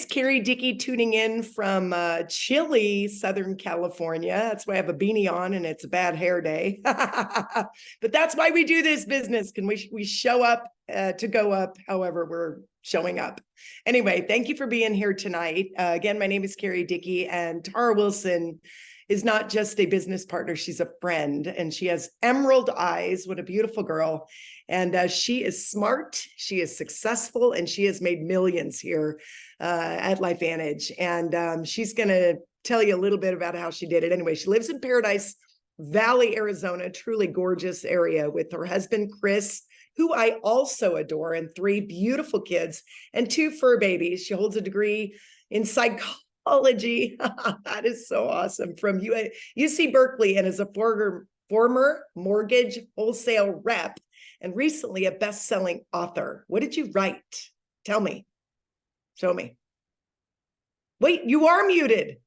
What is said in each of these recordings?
Carrie Dickey tuning in from chilly Southern California. That's why I have a beanie on and it's a bad hair day. But that's why we do this business. Can we show up to go up however we're showing up. Anyway, thank you for being here tonight. Again, my name is Carrie Dickey, and Tara Wilson is not just a business partner, she's a friend, and she has emerald eyes. What a beautiful girl. And she is smart, she is successful, and she has made millions here at LifeVantage. And she's gonna tell you a little bit about how she did it. Anyway, she lives in Paradise Valley, Arizona, truly gorgeous area, with her husband, Chris, who I also adore, and 3 beautiful kids and 2 fur babies. She holds a degree in psychology. That is so awesome, from UC Berkeley, and is a former mortgage wholesale rep and recently a best-selling author. What did you write? Tell me. Show me. Wait, you are muted.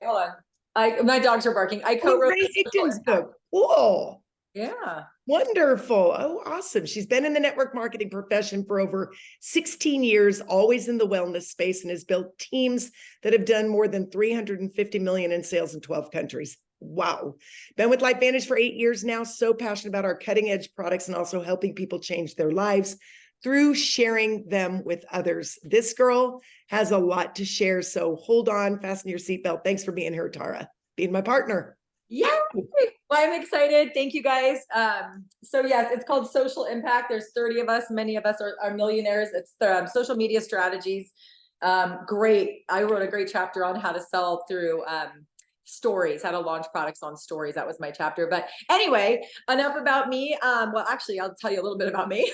Hold on. My dogs are barking. I co-wrote Ray Higgins' book. Cool. Yeah. Wonderful. Oh, awesome. She's been in the network marketing profession for over 16 years, always in the wellness space, and has built teams that have done more than 350 million in sales in 12 countries. Wow. Been with LifeVantage for 8 years now. So passionate about our cutting edge products and also helping people change their lives through sharing them with others. This girl has a lot to share. So hold on, fasten your seatbelt. Thanks for being here, Tara, being my partner. Yeah. Well, I'm excited. Thank you guys. So yes, it's called Social Impact. There's 30 of us. Many of us are millionaires. It's the social media strategies. Great. I wrote a great chapter on how to sell through stories, how to launch products on stories. That was my chapter. But anyway, enough about me. Well, actually, I'll tell you a little bit about me.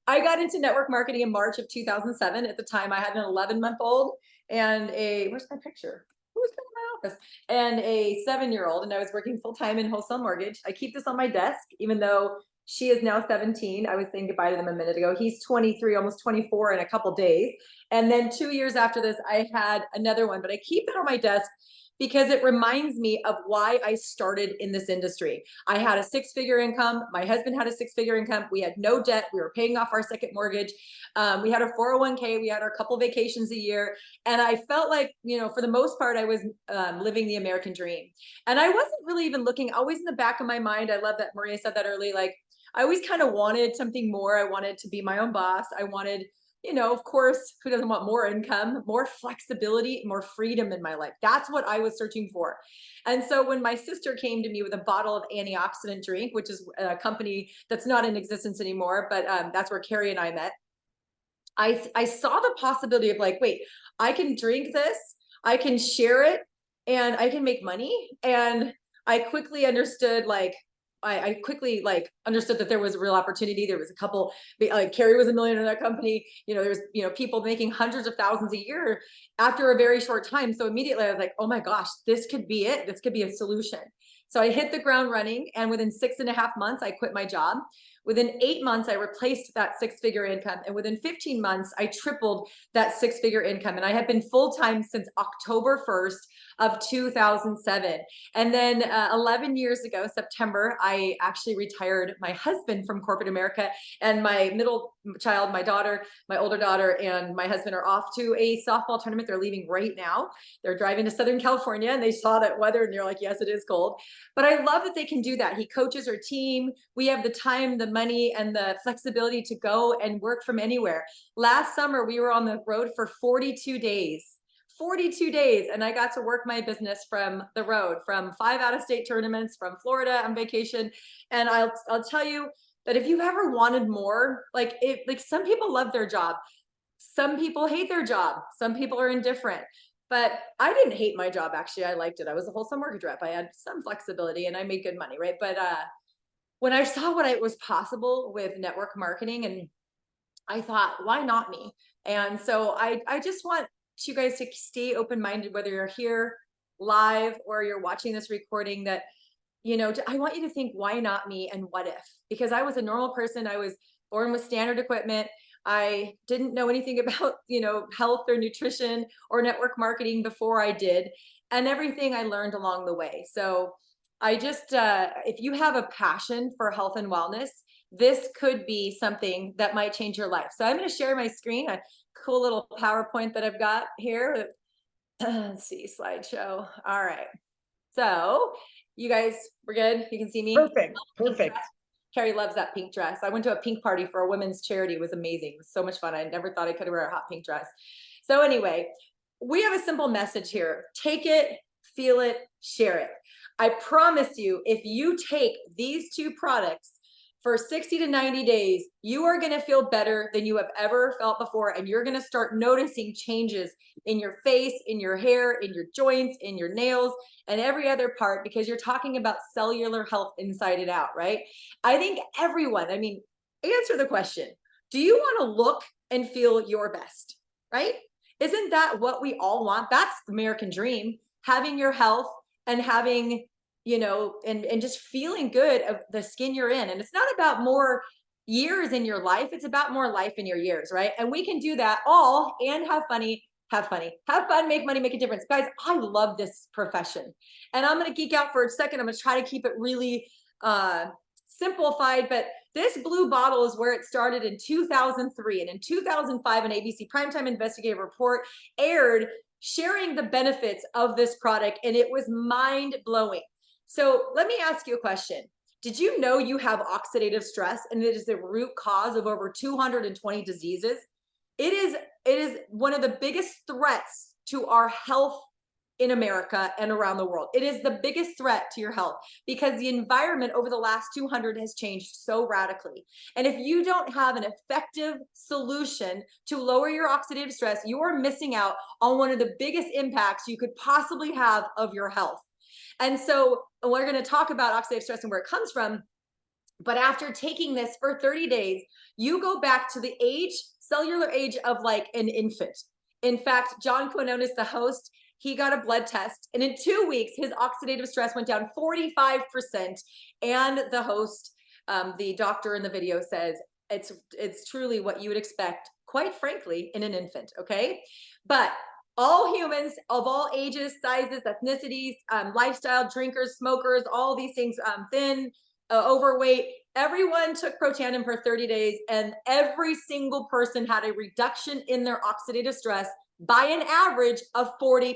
I got into network marketing in March of 2007. At the time, I had an 11-month-old and where's my picture? Who's been in my office? And a 7-year-old, and I was working full-time in wholesale mortgage. I keep this on my desk, even though she is now 17. I was saying goodbye to them a minute ago. He's 23, almost 24 in a couple days. And then 2 years after this, I had another one, but I keep it on my desk because it reminds me of why I started in this industry. I had a 6-figure income. My husband had a 6-figure income. We had no debt. We were paying off our second mortgage. We had a 401k. We had our couple vacations a year. And I felt like, for the most part, I was living the American dream. And I wasn't really even looking, always in the back of my mind. I love that Maria said that early. Like, I always kind of wanted something more. I wanted to be my own boss. I wanted, of course, who doesn't want more income, more flexibility, more freedom in my life? That's what I was searching for. And so when my sister came to me with a bottle of antioxidant drink, which is a company that's not in existence anymore, but that's where Carrie and I met. I saw the possibility of like, wait, I can drink this, I can share it, and I can make money. And I quickly understood, I quickly understood that there was a real opportunity. There was a couple, Carrie was a millionaire in that company. There's, people making hundreds of thousands a year after a very short time. So immediately I was like, oh my gosh, this could be it. This could be a solution. So I hit the ground running, and within 6.5 months, I quit my job. Within 8 months, I replaced that 6-figure income. And within 15 months, I tripled that 6-figure income. And I have been full-time since October 1st of 2007. And then 11 years ago, September, I actually retired my husband from corporate America, and my middle child, my daughter, my older daughter, and my husband are off to a softball tournament. They're leaving right now. They're driving to Southern California, and they saw that weather, and they're like, yes, it is cold. But I love that they can do that. He coaches our team. We have the time, the money, and the flexibility to go and work from anywhere. Last summer, we were on the road for 42 days. 42 days, and I got to work my business from the road, from 5 out-of-state tournaments, from Florida on vacation. And I'll tell you that if you ever wanted more, like some people love their job, some people hate their job, some people are indifferent. But I didn't hate my job. Actually, I liked it. I was a wholesale mortgage rep. I had some flexibility, and I made good money, right? But when I saw what was possible with network marketing, and I thought, why not me? And so I just want you guys to stay open-minded, whether you're here live or you're watching this recording, that, I want you to think, why not me, and what if? Because I was a normal person. I was born with standard equipment. I didn't know anything about, health or nutrition or network marketing before I did, and everything I learned along the way. So I just, if you have a passion for health and wellness, this could be something that might change your life. So I'm going to share my screen. cool little PowerPoint that I've got here. Let's see, slideshow. All right. So you guys, we're good. You can see me. Perfect. Perfect. Carrie loves that pink dress. I went to a pink party for a women's charity. It was amazing. It was so much fun. I never thought I could wear a hot pink dress. So anyway, we have a simple message here. Take it, feel it, share it. I promise you, if you take these two products for 60 to 90 days, you are going to feel better than you have ever felt before. And you're going to start noticing changes in your face, in your hair, in your joints, in your nails, and every other part, because you're talking about cellular health inside and out, right? I think everyone, I mean, answer the question. Do you want to look and feel your best, right? Isn't that what we all want? That's the American dream, having your health and having, you know, and just feeling good of the skin you're in. And it's not about more years in your life. It's about more life in your years, right? And we can do that all and have fun, make money, make a difference. Guys, I love this profession. And I'm going to geek out for a second. I'm going to try to keep it really simplified, but this blue bottle is where it started in 2003. And in 2005, an ABC Primetime Investigative Report aired sharing the benefits of this product, and it was mind-blowing. So let me ask you a question. Did you know you have oxidative stress, and it is the root cause of over 220 diseases? It is one of the biggest threats to our health in America and around the world. It is the biggest threat to your health because the environment over the last 200 has changed so radically. And if you don't have an effective solution to lower your oxidative stress, you are missing out on one of the biggest impacts you could possibly have of your health. And so we're going to talk about oxidative stress and where it comes from. But after taking this for 30 days, you go back to the cellular age of like an infant. In fact, John Quinones, the host, he got a blood test, and in 2 weeks, his oxidative stress went down 45%. And the host, the doctor in the video, says it's truly what you would expect, quite frankly, in an infant. Okay, but all humans of all ages, sizes, ethnicities, lifestyle, drinkers, smokers, all these things, thin, overweight, everyone took Protandim for 30 days, and every single person had a reduction in their oxidative stress by an average of 40%.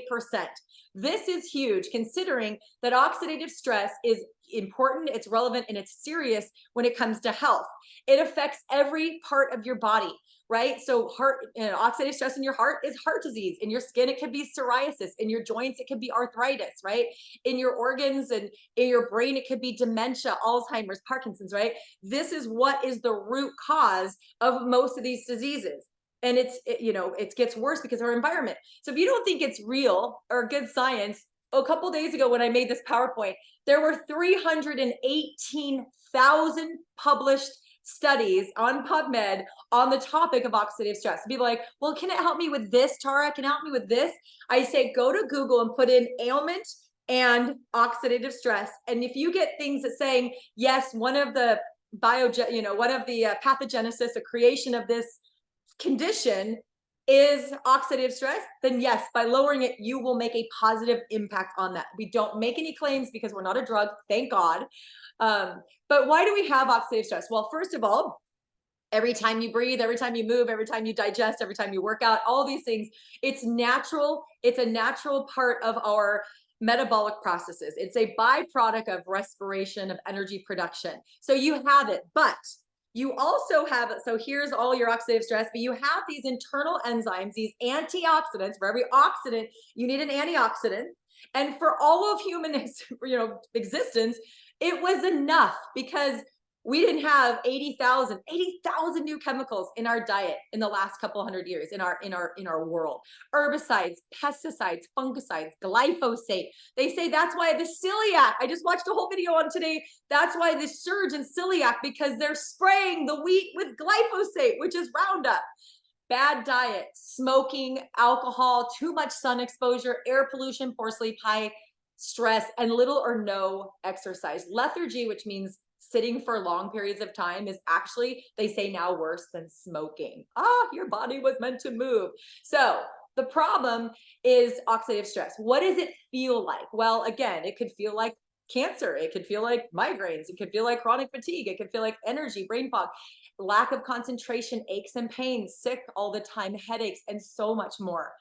This is huge, considering that oxidative stress is important, it's relevant, and it's serious when it comes to health. It affects every part of your body, right? So oxidative stress in your heart is heart disease. In your skin, it could be psoriasis. In your joints, it could be arthritis, right? In your organs and in your brain, it could be dementia, Alzheimer's, Parkinson's, right? This is what is the root cause of most of these diseases. And it gets worse because of our environment. So if you don't think it's real or good science, a couple days ago when I made this PowerPoint, there were 318,000 published studies on PubMed on the topic of oxidative stress. People are like, well, can it help me with this, Tara? Can it help me with this? I say, go to Google and put in ailment and oxidative stress. And if you get things that saying, yes, one of the pathogenesis, a creation of this condition is oxidative stress, then yes, by lowering it, you will make a positive impact on that. We don't make any claims because we're not a drug, thank God. But why do we have oxidative stress? Well, first of all, every time you breathe, every time you move, every time you digest, every time you work out, all these things, it's natural. It's a natural part of our metabolic processes. It's a byproduct of respiration, of energy production. So you have it, but you also have, so here's all your oxidative stress, but you have these internal enzymes, these antioxidants. For every oxidant, you need an antioxidant. And for all of human existence, it was enough because we didn't have 80,000 new chemicals in our diet in the last couple hundred years in our world. Herbicides, pesticides, fungicides, glyphosate. They say that's why the celiac, I just watched a whole video on today. That's why the surge in celiac, because they're spraying the wheat with glyphosate, which is Roundup. Bad diet, smoking, alcohol, too much sun exposure, air pollution, poor sleep, high stress, and little or no exercise. Lethargy, which means sitting for long periods of time, is actually, they say now, worse than smoking. Your body was meant to move. So the problem is oxidative stress. What does it feel like? Well, again, it could feel like cancer. It could feel like migraines. It could feel like chronic fatigue. It could feel like energy, brain fog, lack of concentration, aches and pains, sick all the time, headaches, and so much more,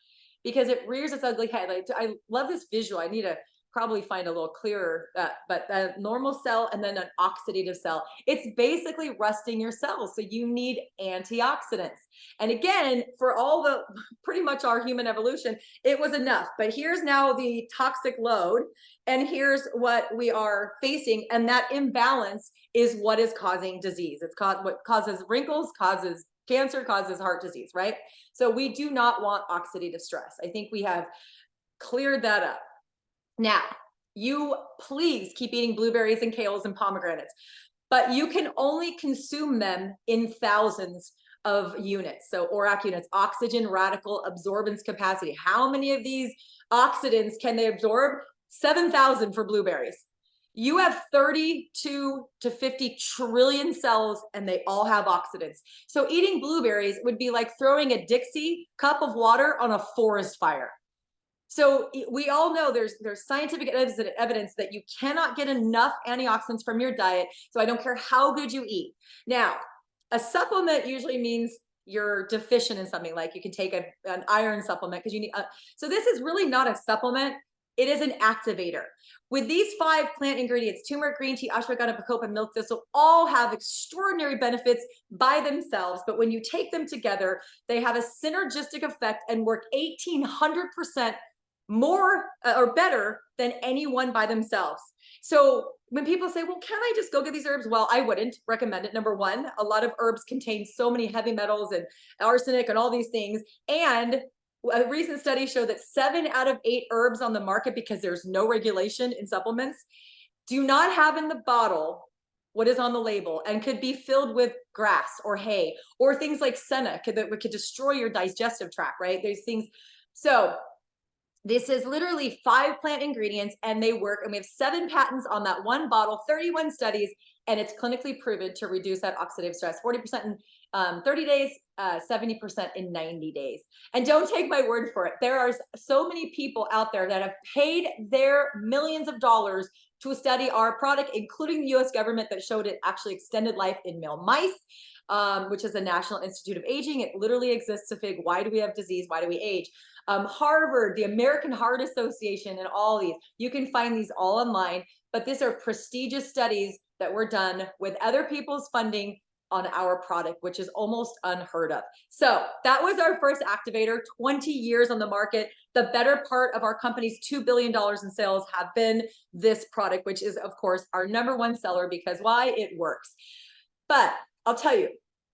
because it rears its ugly head. Like, I love this visual. I need to probably find a little clearer, but a normal cell and then an oxidative cell. It's basically rusting your cells. So you need antioxidants. And again, for all the pretty much our human evolution, it was enough. But here's now the toxic load, and here's what we are facing. And that imbalance is what is causing disease. It's what causes wrinkles, causes cancer, causes heart disease, right? So we do not want oxidative stress. I think we have cleared that up. Now, you please keep eating blueberries and kales and pomegranates, but you can only consume them in thousands of units. So ORAC units, oxygen radical absorbance capacity. How many of these oxidants can they absorb? 7,000 for blueberries. You have 32 to 50 trillion cells and they all have oxidants. So eating blueberries would be like throwing a Dixie cup of water on a forest fire. So we all know there's scientific evidence that you cannot get enough antioxidants from your diet. So I don't care how good you eat. Now, a supplement usually means you're deficient in something, like you can take an iron supplement because you need. So this is really not a supplement. It is an activator. With these 5 plant ingredients, turmeric, green tea, ashwagandha, bacopa, milk thistle, all have extraordinary benefits by themselves. But when you take them together, they have a synergistic effect and work 1,800% more or better than anyone by themselves. So when people say, well, can I just go get these herbs? Well, I wouldn't recommend it. Number one, a lot of herbs contain so many heavy metals and arsenic and all these things. And a recent study showed that 7 out of 8 herbs on the market, because there's no regulation in supplements, do not have in the bottle what is on the label and could be filled with grass or hay or things like senna that could destroy your digestive tract, right? There's things. So this is literally 5 plant ingredients and they work. And we have 7 patents on that one bottle, 31 studies, and it's clinically proven to reduce that oxidative stress, 40% in 30 days, 70% in 90 days. And don't take my word for it. There are so many people out there that have paid their millions of dollars to study our product, including the US government, that showed it actually extended life in male mice, which is the National Institute of Aging. It literally exists to figure, why do we have disease? Why do we age? Harvard, the American Heart Association, and all these. You can find these all online, but these are prestigious studies that were done with other people's funding on our product, which is almost unheard of. So that was our first activator, 20 years on the market. The better part of our company's $2 billion in sales have been this product, which is, of course, our #1 seller, because why? It works. But I'll tell you,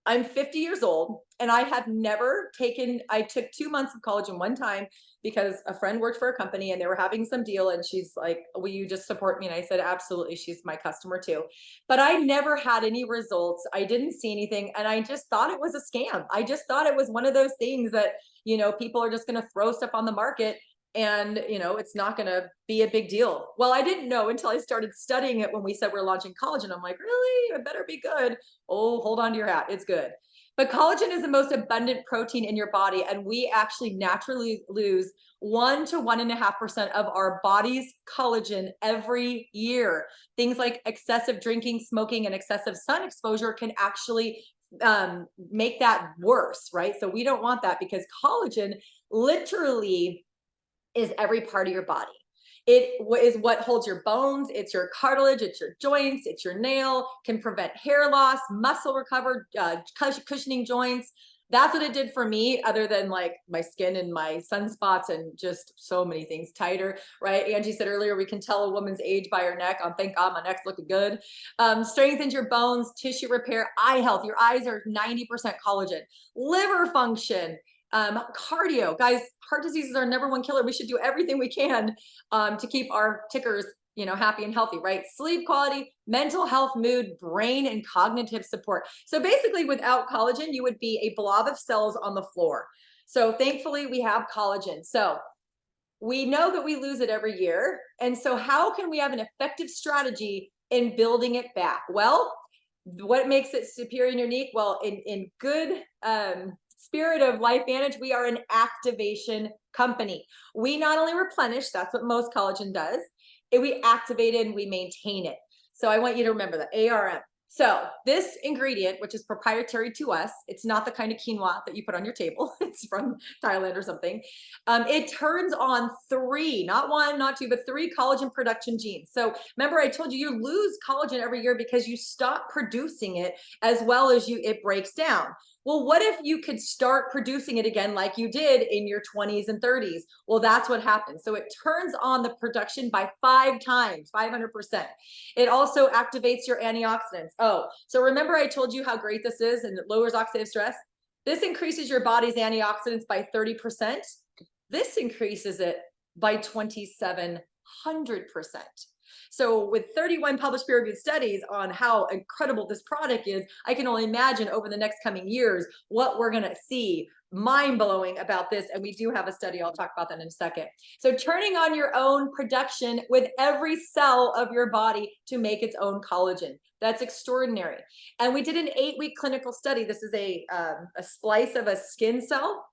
I'm 50 years old and I have never I took 2 months of collagen one time because a friend worked for a company and they were having some deal. And she's like, will you just support me? And I said, absolutely. She's my customer too. But I never had any results. I didn't see anything. And I just thought it was a scam. I just thought it was one of those things that, people are just going to throw stuff on the market and, it's not going to be a big deal. Well, I didn't know until I started studying it when we said we're launching collagen. I'm like, really? It better be good. Oh, hold on to your hat. It's good. But collagen is the most abundant protein in your body. And we actually naturally lose 1 to 1.5% of our body's collagen every year. Things like excessive drinking, smoking, and excessive sun exposure can actually make that worse, right? So we don't want that, because collagen literally is every part of your body. It is what holds your bones. It's your cartilage, it's your joints, it's your nail, can prevent hair loss, muscle recovery, cushioning joints. That's what it did for me, other than like my skin and my sunspots and just so many things tighter, right? Angie said earlier, we can tell a woman's age by her neck. Thank God my neck's looking good. Strengthens your bones, tissue repair, eye health. Your eyes are 90% collagen. Liver function, cardio. Guys, heart disease is our #1 killer. We should do everything we can to keep our tickers, happy and healthy, right? Sleep quality, mental health, mood, brain, and cognitive support. So basically, without collagen, you would be a blob of cells on the floor. So thankfully, we have collagen. So we know that we lose it every year. And so how can we have an effective strategy in building it back? Well, what makes it superior and unique? Well, in good spirit of LifeVantage, we are an activation company. We not only replenish, that's what most collagen does, we activate it and we maintain it. So I want you to remember that, ARM. So this ingredient, which is proprietary to us, it's not the kind of quinoa that you put on your table. It's from Thailand or something. It turns on 3, not 1, not 2, but 3 collagen production genes. So remember I told you, you lose collagen every year because you stop producing it as well as it breaks down. Well, what if you could start producing it again like you did in your 20s and 30s? Well, that's what happens. So it turns on the production by 5 times, 500%. It also activates your antioxidants. Oh, so remember I told you how great this is and it lowers oxidative stress? This increases your body's antioxidants by 30%. This increases it by 2,700%. So with 31 published peer-reviewed studies on how incredible this product is, I can only imagine over the next coming years what we're going to see. Mind-blowing about this. And we do have a study. I'll talk about that in a second. So turning on your own production with every cell of your body to make its own collagen. That's extraordinary. And we did an 8-week clinical study. This is a splice of a skin cell,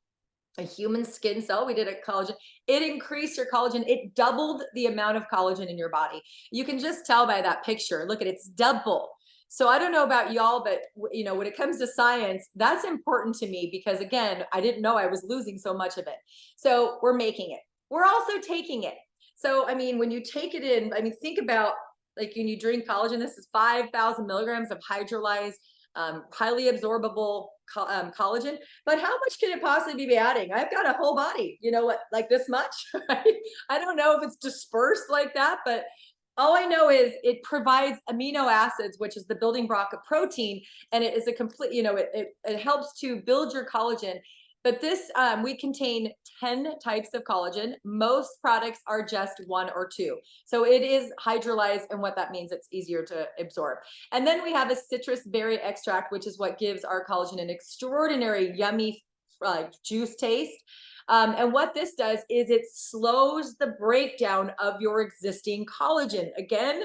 a human skin cell. We did a collagen. It increased your collagen. It doubled the amount of collagen in your body. You can just tell by that picture. Look at it, it's double. So I don't know about y'all, but you know, when it comes to science, that's important to me because again, I didn't know I was losing so much of it. So we're making it. We're also taking it. So, I mean, when you take it in, I mean, think about like when you drink collagen, this is 5,000 milligrams of hydrolyzed, highly absorbable collagen, but how much can it possibly be adding? I've got a whole body, you know what, like this much, right? I don't know if it's dispersed like that, but all I know is it provides amino acids, which is the building block of protein. And it is a complete, you know, it helps to build your collagen. But this, we contain 10 types of collagen. Most products are just 1 or 2. So it is hydrolyzed, and what that means, it's easier to absorb. And then we have a citrus berry extract, which is what gives our collagen an extraordinary, yummy juice taste. And what this does is it slows the breakdown of your existing collagen. Again,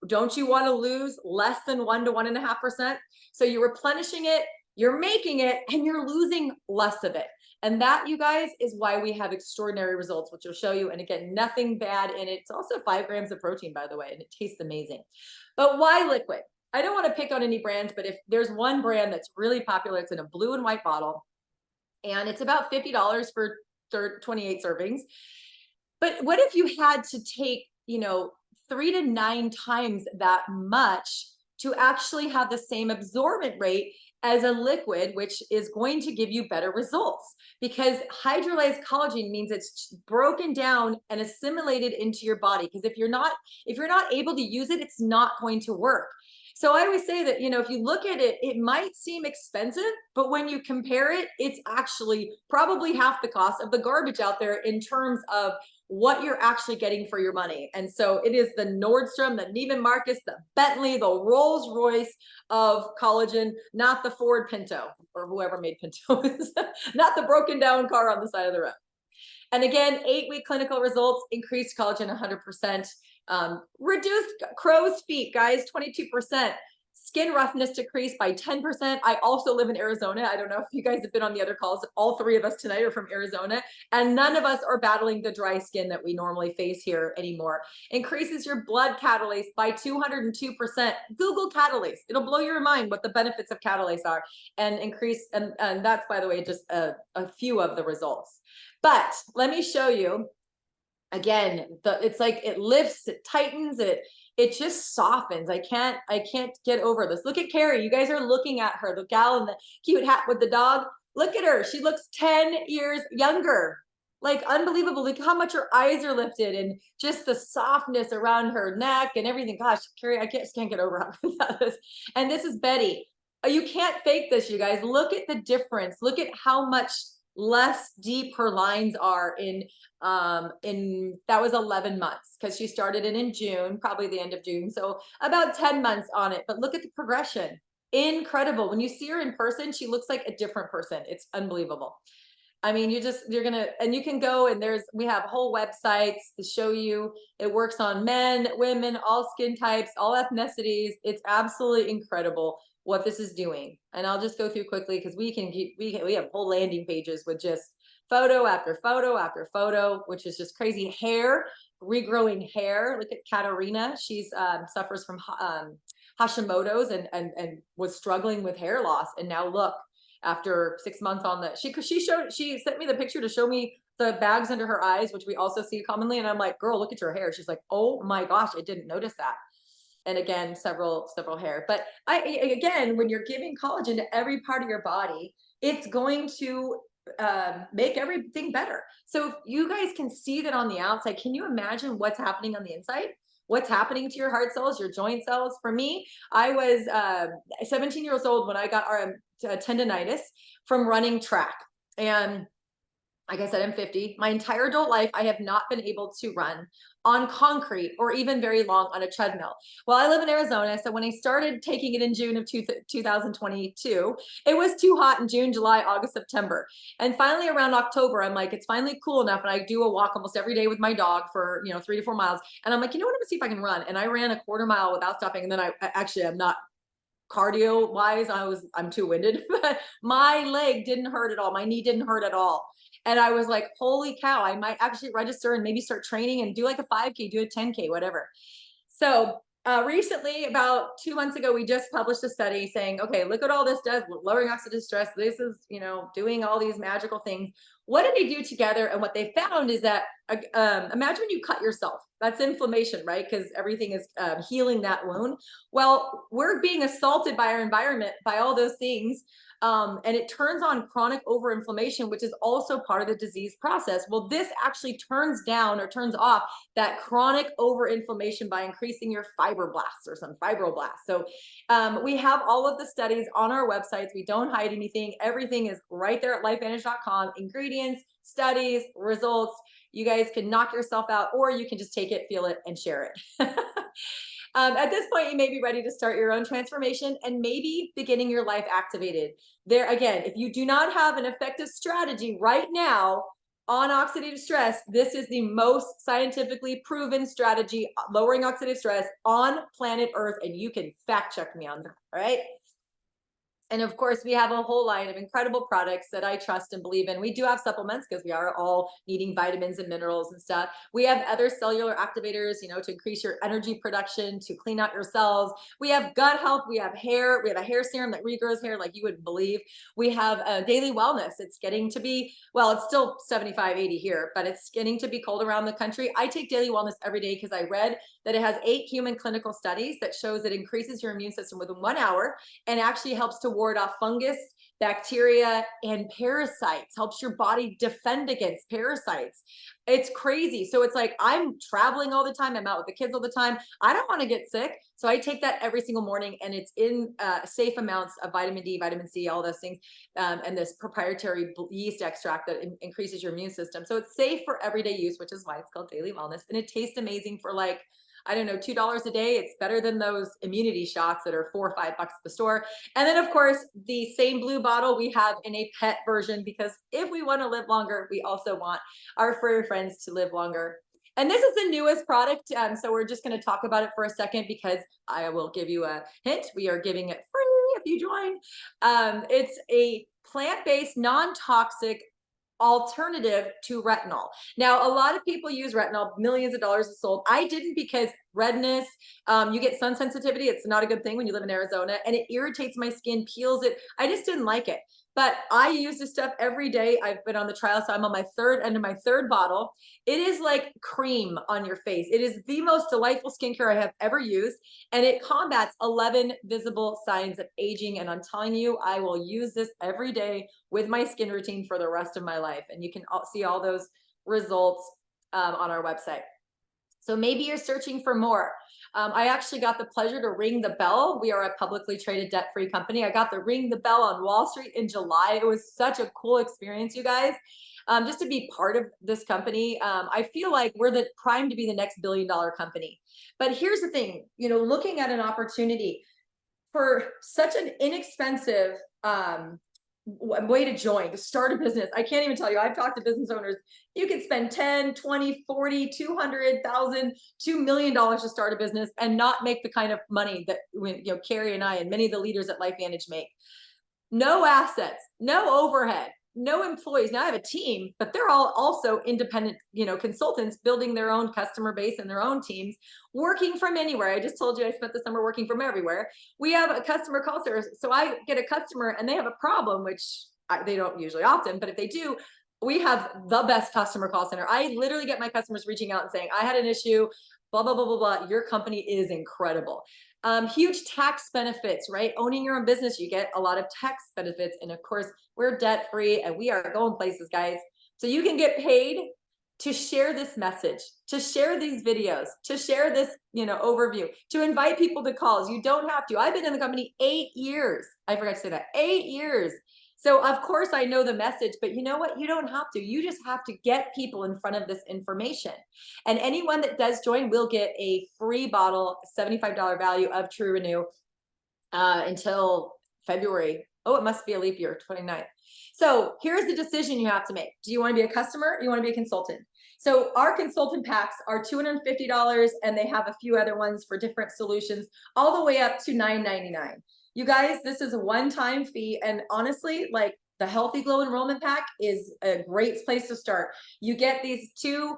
don't you want to lose less than 1 to 1.5%? So you're replenishing it, you're making it, and you're losing less of it. And that, you guys, is why we have extraordinary results, which will show you. And again, nothing bad in it. It's also 5 grams of protein, by the way, and it tastes amazing. But why liquid? I don't want to pick on any brands, but if there's one brand that's really popular, it's in a blue and white bottle, and it's about $50 for 28 servings. But what if you had to take, you know, 3 to 9 times that much to actually have the same absorbent rate as a liquid, which is going to give you better results? Because hydrolyzed collagen means it's broken down and assimilated into your body. Because if you're not able to use it, it's not going to work. So I always say that, you know, if you look at it, it might seem expensive, but when you compare it, it's actually probably half the cost of the garbage out there in terms of what you're actually getting for your money. And so it is the Nordstrom, the Neiman Marcus, the Bentley, the Rolls Royce of collagen, not the Ford Pinto or whoever made Pintos, not the broken down car on the side of the road. And again, 8-week clinical results, increased collagen 100%, reduced crow's feet, guys, 22%. Skin roughness decreased by 10%. I also live in Arizona. I don't know if you guys have been on the other calls. All 3 of us tonight are from Arizona, and none of us are battling the dry skin that we normally face here anymore. Increases your blood catalase by 202%. Google catalase. It'll blow your mind what the benefits of catalase are, and increase. And that's, by the way, just a few of the results. But let me show you again, it's like it lifts, it tightens, it just softens. I can't get over this. Look at Carrie. You guys are looking at her, the gal in the cute hat with the dog. Look at her. She looks 10 years younger. Like unbelievable. Look how much her eyes are lifted and just the softness around her neck and everything. Gosh, Carrie, I just can't get over this. And this is Betty. You can't fake this, you guys. Look at the difference. Look at how much less deep her lines are in that was 11 months, because she started it in June, probably the end of June, so about 10 months on it. But look at the progression. Incredible. When you see her in person, she looks like a different person. It's unbelievable. I mean, you're gonna, and you can go, and we have whole websites to show you. It works on men, women, all skin types, all ethnicities. It's absolutely incredible what this is doing. And I'll just go through quickly, because we have whole landing pages with just photo after photo after photo, which is just crazy. Hair, regrowing hair. Look at Katarina. She's suffers from Hashimoto's and was struggling with hair loss. And now look, after 6 months on the, she sent me the picture to show me the bags under her eyes, which we also see commonly. And I'm like, girl, look at your hair. She's like, oh my gosh, I didn't notice that. And again, several hair. But again, when you're giving collagen to every part of your body, it's going to make everything better. So if you guys can see that on the outside, can you imagine what's happening on the inside? What's happening to your heart cells, your joint cells? For me, I was 17 years old when I got tendonitis from running track. And like I said, I'm 50. My entire adult life, I have not been able to run on concrete or even very long on a treadmill. Well, I live in Arizona. So when I started taking it in June of 2022, it was too hot in June, July, August, September. And finally around October, I'm like, it's finally cool enough. And I do a walk almost every day with my dog for, 3 to 4 miles. And I'm like, you know what, I'm gonna see if I can run. And I ran a quarter mile without stopping. And then I'm not cardio wise, I'm too winded, but my leg didn't hurt at all. My knee didn't hurt at all. And I was like, holy cow, I might actually register and maybe start training and do like a 5K, do a 10K, whatever. So recently, about 2 months ago, we just published a study saying, okay, look at all this does, lowering oxidative stress. This is, doing all these magical things. What did they do together? And what they found is that, imagine when you cut yourself, that's inflammation, right? Because everything is healing that wound. Well, we're being assaulted by our environment, by all those things. And it turns on chronic overinflammation, which is also part of the disease process. Well, this actually turns down or turns off that chronic overinflammation by increasing your fibroblasts or some fibroblasts. So we have all of the studies on our websites. We don't hide anything. Everything is right there at lifevantage.com. Ingredients, studies, results. You guys can knock yourself out, or you can just take it, feel it, and share it. At this point, you may be ready to start your own transformation and maybe beginning your life activated. There again, if you do not have an effective strategy right now on oxidative stress, this is the most scientifically proven strategy lowering oxidative stress on planet Earth, and you can fact check me on that. All right. And of course, we have a whole line of incredible products that I trust and believe in. We do have supplements because we are all needing vitamins and minerals and stuff. We have other cellular activators, to increase your energy production, to clean out your cells. We have gut health. We have hair. We have a hair serum that regrows hair like you wouldn't believe. We have daily wellness. It's getting to be, well, it's still 75, 80 here, but it's getting to be cold around the country. I take daily wellness every day because I read that it has 8 human clinical studies that shows it increases your immune system within 1 hour and actually helps to ward off fungus, bacteria, and parasites, helps your body defend against parasites. It's crazy. So it's like, I'm traveling all the time. I'm out with the kids all the time. I don't want to get sick. So I take that every single morning, and it's in safe amounts of vitamin D, vitamin C, all those things. And this proprietary yeast extract that increases your immune system. So it's safe for everyday use, which is why it's called daily wellness. And it tastes amazing for like, I don't know, $2 a day. It's better than those immunity shots that are $4 or $5 at the store. And then of course, the same blue bottle we have in a pet version, because if we want to live longer, we also want our furry friends to live longer. And this is the newest product. So we're just going to talk about it for a second, because I will give you a hint. We are giving it free if you join. It's a plant-based, non-toxic alternative to retinol. Now, a lot of people use retinol, millions of dollars is sold. I didn't, because redness, you get sun sensitivity. It's not a good thing when you live in Arizona, and it irritates my skin, peels it. I just didn't like it. But I use this stuff every day. I've been on the trial, so I'm on my third bottle. It is like cream on your face. It is the most delightful skincare I have ever used, and it combats 11 visible signs of aging. And I'm telling you, I will use this every day with my skin routine for the rest of my life. And you can see all those results on our website. So maybe you're searching for more. I actually got the pleasure to ring the bell. We are a publicly traded debt-free company. I got to ring the bell on Wall Street in July. It was such a cool experience, you guys. Just to be part of this company. I feel like we're the prime to be the next billion-dollar company. But here's the thing, looking at an opportunity for such an inexpensive way to join, to start a business. I can't even tell you, I've talked to business owners. You could spend 10, 20, 40, 200,000, $2 million to start a business and not make the kind of money that Carrie and I and many of the leaders at LifeVantage make. No assets, no overhead, no employees. Now I have a team, but they're all also independent, consultants building their own customer base and their own teams, working from anywhere. I just told you I spent the summer working from everywhere. We have a customer call center. So I get a customer and they have a problem, which they don't usually often, but if they do, we have the best customer call center. I literally get my customers reaching out and saying, I had an issue, blah, blah, blah, blah, blah. Your company is incredible. Huge tax benefits, right? Owning your own business, you get a lot of tax benefits. And of course, we're debt free and we are going places, guys. So you can get paid to share this message, to share these videos, to share this, overview, to invite people to calls. You don't have to. I've been in the company 8 years. I forgot to say that, 8 years. So of course I know the message, but you know what? You don't have to. You just have to get people in front of this information. And anyone that does join will get a free bottle, $75 value of True Renew until February. Oh, it must be a leap year, 29th. So here's the decision you have to make. Do you want to be a customer or you want to be a consultant? So our consultant packs are $250 and they have a few other ones for different solutions, all the way up to $9.99. You guys, this is a one-time fee. And honestly, like the Healthy Glow Enrollment Pack is a great place to start. You get these 2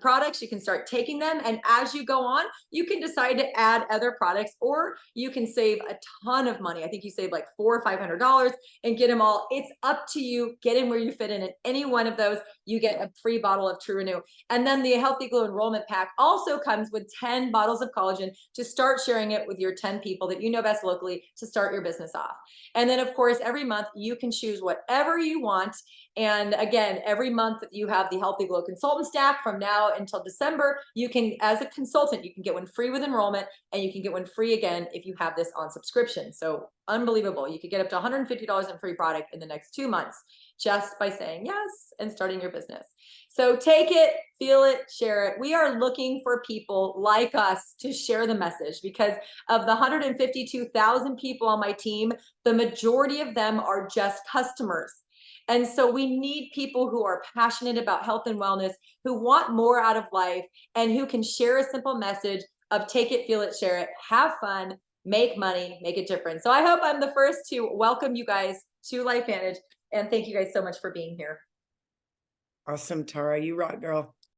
products, you can start taking them. And as you go on, you can decide to add other products, or you can save a ton of money. I think you save like $400 or $500 and get them all. It's up to you. Get in where you fit in. And any one of those, you get a free bottle of True Renew. And then the Healthy Glow Enrollment Pack also comes with 10 bottles of collagen to start sharing it with your 10 people that you know best locally to start your business off. And then of course, every month you can choose whatever you want. And again, every month you have the Healthy Glow Consultant Stack from now until December. You can, as a consultant, you can get one free with enrollment, and you can get one free again if you have this on subscription. So unbelievable. You could get up to $150 in free product in the next 2 months just by saying yes and starting your business. So take it, feel it, share it. We are looking for people like us to share the message, because of the 152,000 people on my team, the majority of them are just customers. And so we need people who are passionate about health and wellness, who want more out of life, and who can share a simple message of take it, feel it, share it, have fun, make money, make a difference. So I hope I'm the first to welcome you guys to LifeVantage. And thank you guys so much for being here. Awesome, Tara. You rock, girl.